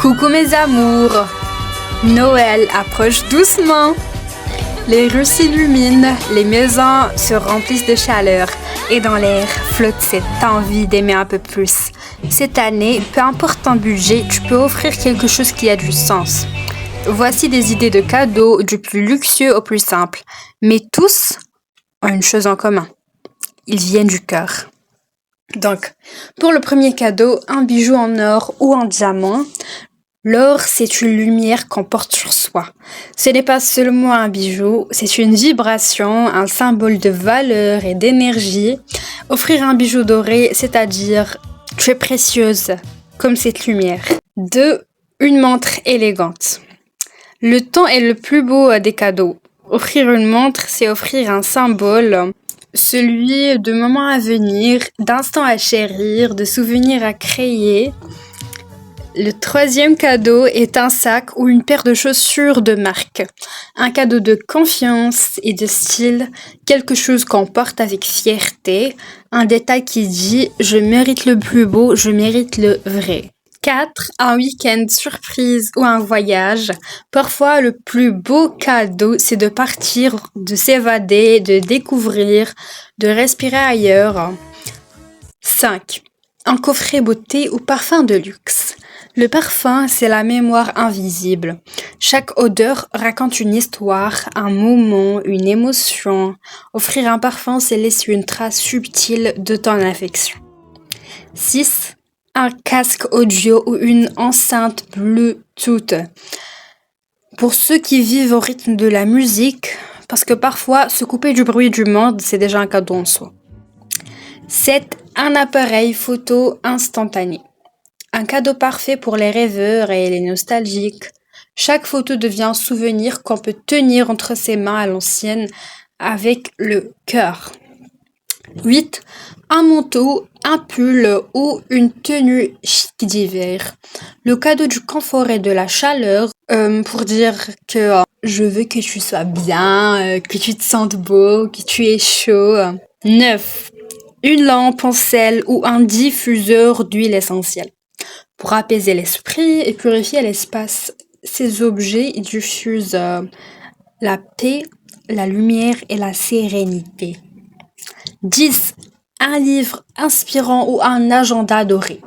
Coucou mes amours, Noël approche doucement. Les rues s'illuminent, les maisons se remplissent de chaleur et dans l'air flotte cette envie d'aimer un peu plus. Cette année, peu importe ton budget, tu peux offrir quelque chose qui a du sens. Voici des idées de cadeaux du plus luxueux au plus simple, mais tous ont une chose en commun. Ils viennent du cœur. Donc, pour le premier cadeau, un bijou en or ou en diamant. L'or, c'est une lumière qu'on porte sur soi. Ce n'est pas seulement un bijou, c'est une vibration, un symbole de valeur et d'énergie. Offrir un bijou doré, c'est-à-dire tu es précieuse, comme cette lumière. 2. Une montre élégante. Le temps est le plus beau des cadeaux. Offrir une montre, c'est offrir un symbole, celui de moments à venir, d'instants à chérir, de souvenirs à créer. Le troisième cadeau est un sac ou une paire de chaussures de marque. Un cadeau de confiance et de style, quelque chose qu'on porte avec fierté, un détail qui dit « je mérite le plus beau, je mérite le vrai ». 4. Un week-end surprise ou un voyage. Parfois, le plus beau cadeau, c'est de partir, de s'évader, de découvrir, de respirer ailleurs. 5. Un coffret beauté ou parfum de luxe. Le parfum, c'est la mémoire invisible. Chaque odeur raconte une histoire, un moment, une émotion. Offrir un parfum, c'est laisser une trace subtile de ton affection. 6. Un casque audio ou une enceinte Bluetooth. Pour ceux qui vivent au rythme de la musique, parce que parfois, se couper du bruit du monde, c'est déjà un cadeau en soi. 7. Un appareil photo instantané. Un cadeau parfait pour les rêveurs et les nostalgiques. Chaque photo devient un souvenir qu'on peut tenir entre ses mains à l'ancienne avec le cœur. 8. Un manteau, un pull ou une tenue chic d'hiver. Le cadeau du confort et de la chaleur pour dire que je veux que tu sois bien, que tu te sentes beau, que tu es chaud. 9. Une lampe en sel ou un diffuseur d'huile essentielle. Pour apaiser l'esprit et purifier l'espace, ces objets diffusent la paix, la lumière et la sérénité. 10. Un livre inspirant ou un agenda doré.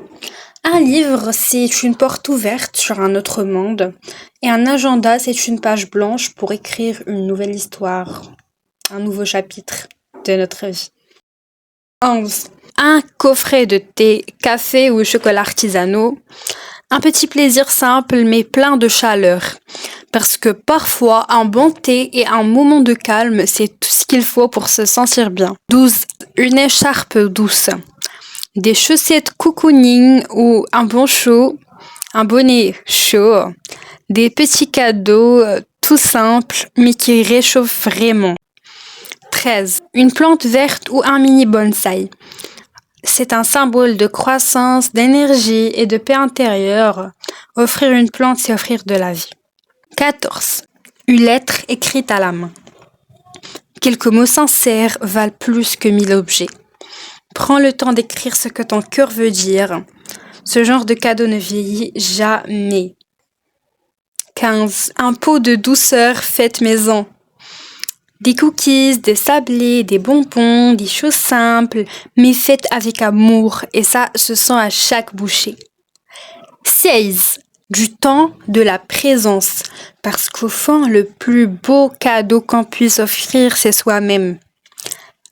Un livre, c'est une porte ouverte sur un autre monde. Et un agenda, c'est une page blanche pour écrire une nouvelle histoire, un nouveau chapitre de notre vie. 11. Un coffret de thé, café ou chocolat artisanaux. Un petit plaisir simple mais plein de chaleur. Parce que parfois, un bon thé et un moment de calme, c'est tout ce qu'il faut pour se sentir bien. 12. Une écharpe douce. Des chaussettes cocooning ou un bon chaud, un bonnet chaud. Des petits cadeaux tout simples mais qui réchauffent vraiment. 13. Une plante verte ou un mini bonsaï. C'est un symbole de croissance, d'énergie et de paix intérieure. Offrir une plante, c'est offrir de la vie. 14. Une lettre écrite à la main. Quelques mots sincères valent plus que 1000 objets. Prends le temps d'écrire ce que ton cœur veut dire. Ce genre de cadeau ne vieillit jamais. 15. Un pot de douceur faite maison. Des cookies, des sablés, des bonbons, des choses simples, mais faites avec amour, et ça se sent à chaque bouchée. 16. Du temps, de la présence, parce qu'au fond, le plus beau cadeau qu'on puisse offrir, c'est soi-même.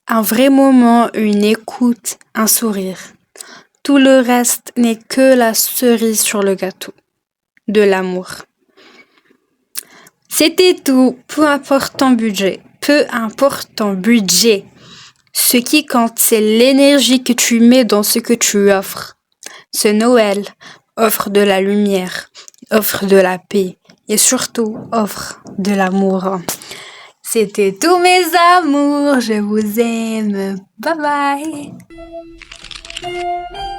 Un vrai moment, une écoute, un sourire. Tout le reste n'est que la cerise sur le gâteau. De l'amour. C'était tout, peu importe ton budget. Peu importe ton budget, ce qui compte, c'est l'énergie que tu mets dans ce que tu offres. Ce Noël offre de la lumière, offre de la paix et surtout offre de l'amour. C'était tous mes amours, je vous aime. Bye bye.